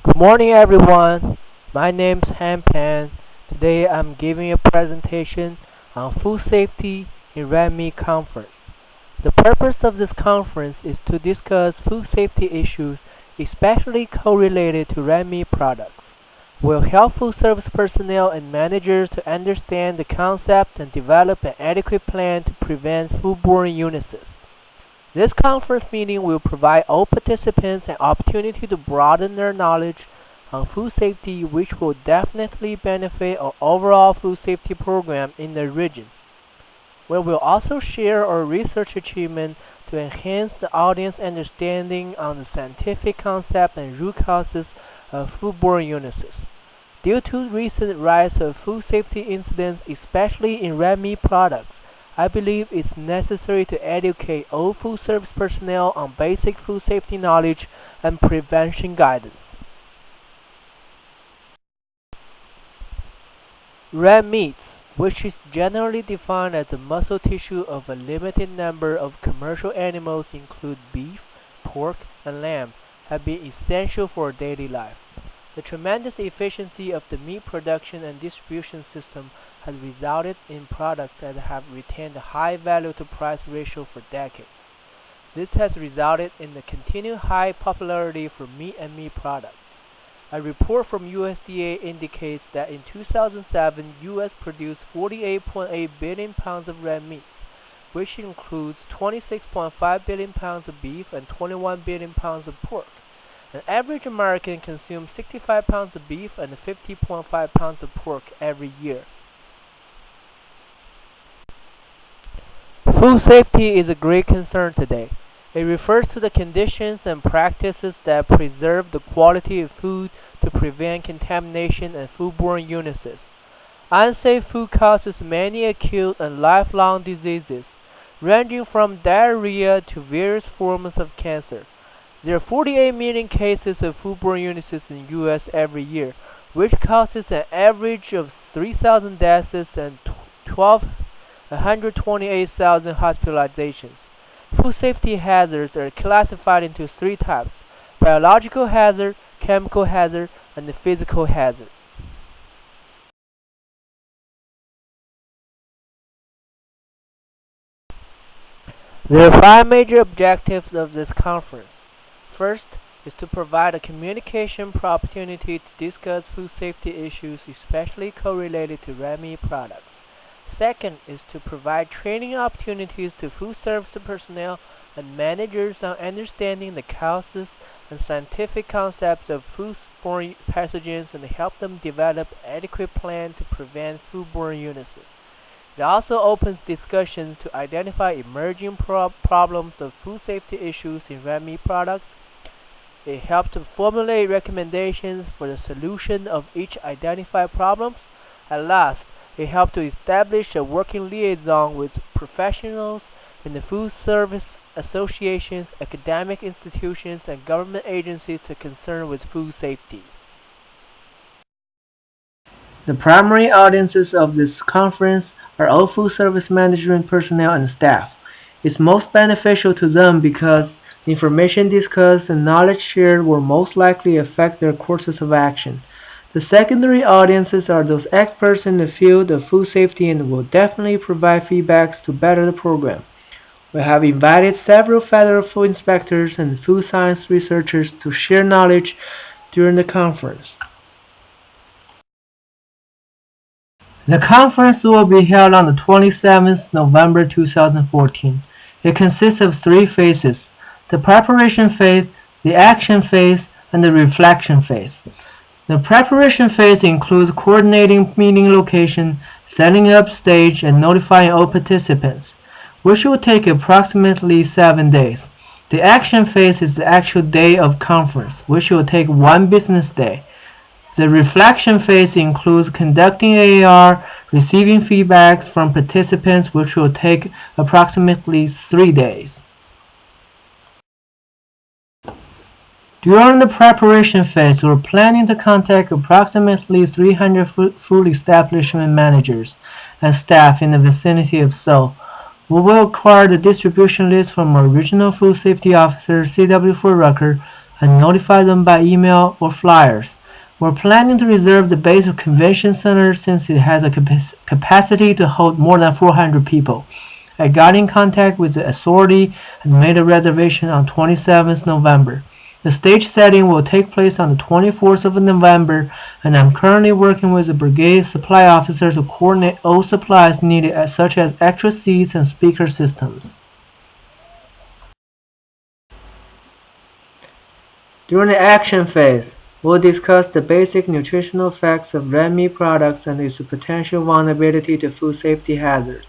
Good morning, everyone. My name's Han Pan. Today I'm giving a presentation on food safety in Red Meat Conference. The purpose of this conference is to discuss food safety issues, especially correlated to red meat products. We'll help food service personnel and managers to understand the concept and develop an adequate plan to prevent foodborne illnesses. This conference meeting will provide all participants an opportunity to broaden their knowledge on food safety, which will definitely benefit our overall food safety program in the region. We will also share our research achievements to enhance the audience understanding on the scientific concept and root causes of foodborne illnesses. Due to recent rise of food safety incidents, especially in red meat products, I believe it's necessary to educate all food service personnel on basic food safety knowledge and prevention guidance. Red meats, which is generally defined as the muscle tissue of a limited number of commercial animals include beef, pork, and lamb, have been essential for daily life. The tremendous efficiency of the meat production and distribution system has resulted in products that have retained a high value-to-price ratio for decades. This has resulted in the continued high popularity for meat and meat products. A report from USDA indicates that in 2007, U.S. produced 48.8 billion pounds of red meat, which includes 26.5 billion pounds of beef and 21 billion pounds of pork. An average American consumes 65 pounds of beef and 50.5 pounds of pork every year. Food safety is a great concern today. It refers to the conditions and practices that preserve the quality of food to prevent contamination and foodborne illnesses. Unsafe food causes many acute and lifelong diseases, ranging from diarrhea to various forms of cancer. There are 48 million cases of foodborne illnesses in the U.S. every year, which causes an average of 3,000 deaths and 128,000 hospitalizations. Food safety hazards are classified into three types: biological hazard, chemical hazard, and the physical hazard. There are five major objectives of this conference. First is to provide a communication opportunity to discuss food safety issues, especially correlated to red meat products. Second is to provide training opportunities to food service personnel and managers on understanding the causes and scientific concepts of foodborne pathogens and help them develop adequate plans to prevent foodborne illnesses. It also opens discussions to identify emerging problems of food safety issues in red meat products. It helps to formulate recommendations for the solution of each identified problems. At last, it helps to establish a working liaison with professionals in the food service associations, academic institutions, and government agencies concerned with food safety. The primary audiences of this conference are all food service management personnel and staff. It's most beneficial to them because the information discussed and knowledge shared will most likely affect their courses of action. The secondary audiences are those experts in the field of food safety and will definitely provide feedbacks to better the program. We have invited several federal food inspectors and food science researchers to share knowledge during the conference. The conference will be held on the 27th November 2014. It consists of three phases: the preparation phase, the action phase, and the reflection phase. The preparation phase includes coordinating meeting location, setting up stage, and notifying all participants, which will take approximately 7 days. The action phase is the actual day of conference, which will take 1 business day. The reflection phase includes conducting AAR, receiving feedbacks from participants, which will take approximately 3 days. During the preparation phase, we're planning to contact approximately 300 food establishment managers and staff in the vicinity of Seoul. We will acquire the distribution list from our regional food safety officer, CW4 Rucker, and notify them by email or flyers. We're planning to reserve the base convention center since it has a capacity to hold more than 400 people. I got in contact with the authority and made a reservation on 27th November. The stage setting will take place on the 24th of November, and I'm currently working with the brigade supply officers to coordinate all supplies needed, such as extra seats and speaker systems. During the action phase, we'll discuss the basic nutritional facts of red meat products and its potential vulnerability to food safety hazards.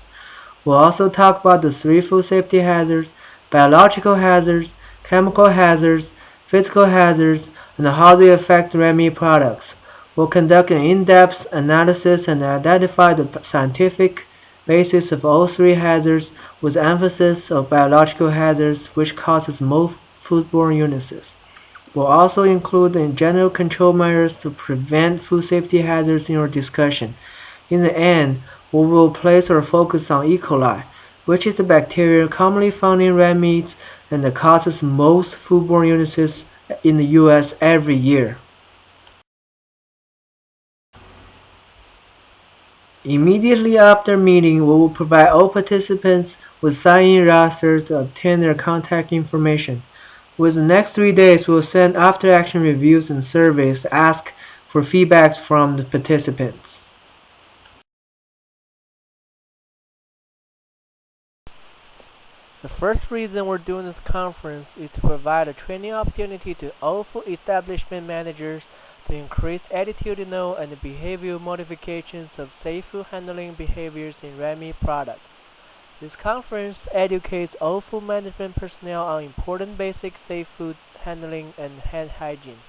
We'll also talk about the 3 food safety hazards: biological hazards, chemical hazards, physical hazards, and how they affect red meat products. We'll conduct an in-depth analysis and identify the scientific basis of all 3 hazards, with emphasis on biological hazards, which causes most foodborne illnesses. We'll also include the general control measures to prevent food safety hazards in our discussion. In the end, we will place our focus on E. coli, which is a bacteria commonly found in red meats and that causes most foodborne illnesses in the U.S. every year. Immediately after meeting, we will provide all participants with sign-in rosters to obtain their contact information. With the next 3 days, we will send after-action reviews and surveys to ask for feedbacks from the participants. The first reason we're doing this conference is to provide a training opportunity to all food establishment managers to increase attitudinal and behavioral modifications of safe food handling behaviors in red meat products. This conference educates all food management personnel on important basic safe food handling and hand hygiene.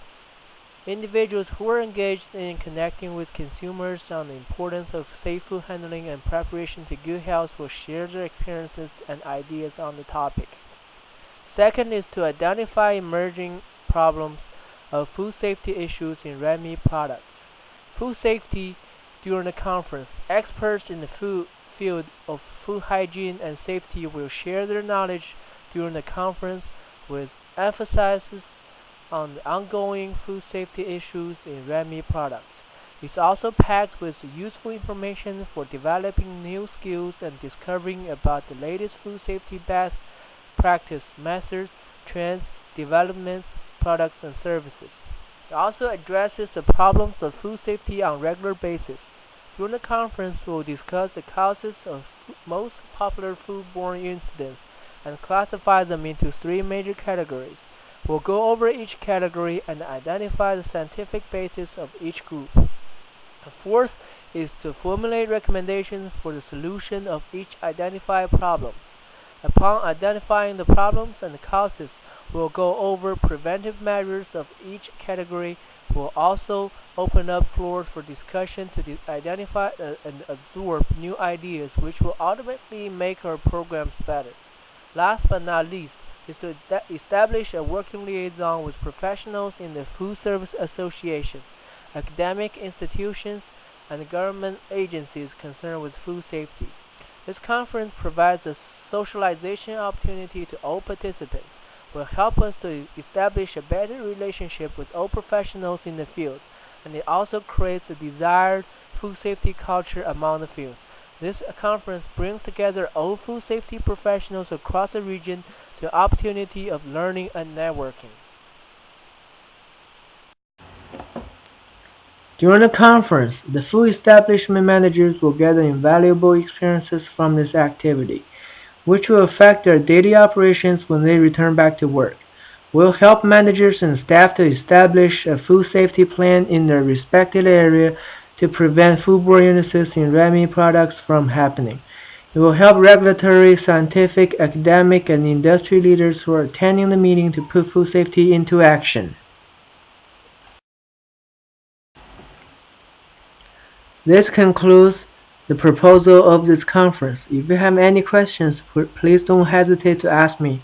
Individuals who are engaged in connecting with consumers on the importance of safe food handling and preparation to good health will share their experiences and ideas on the topic. Second is to identify emerging problems of food safety issues in red meat products. Food safety. During the conference, experts in the field of food hygiene and safety will share their knowledge during the conference, with emphasis on the ongoing food safety issues in red meat products. It's also packed with useful information for developing new skills and discovering about the latest food safety best practice methods, trends, developments, products, and services. It also addresses the problems of food safety on a regular basis. During the conference, we will discuss the causes of most popular foodborne incidents and classify them into 3 major categories. We'll go over each category and identify the scientific basis of each group. The fourth is to formulate recommendations for the solution of each identified problem. Upon identifying the problems and the causes, we'll go over preventive measures of each category. We'll also open up floors for discussion to identify and absorb new ideas, which will ultimately make our programs better. Last but not least is to establish a working liaison with professionals in the Food Service Association, academic institutions, and government agencies concerned with food safety. This conference provides a socialization opportunity to all participants, will help us to establish a better relationship with all professionals in the field, and it also creates a desired food safety culture among the field. This conference brings together all food safety professionals across the region to the opportunity of learning and networking. During the conference, the food establishment managers will gather invaluable experiences from this activity, which will affect their daily operations when they return back to work. We'll help managers and staff to establish a food safety plan in their respective area to prevent foodborne illnesses in red meat products from happening. It will help regulatory, scientific, academic, and industry leaders who are attending the meeting to put food safety into action. This concludes the proposal of this conference. If you have any questions, please don't hesitate to ask me.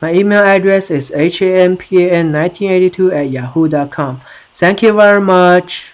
My email address is hampan1982@yahoo.com. Thank you very much.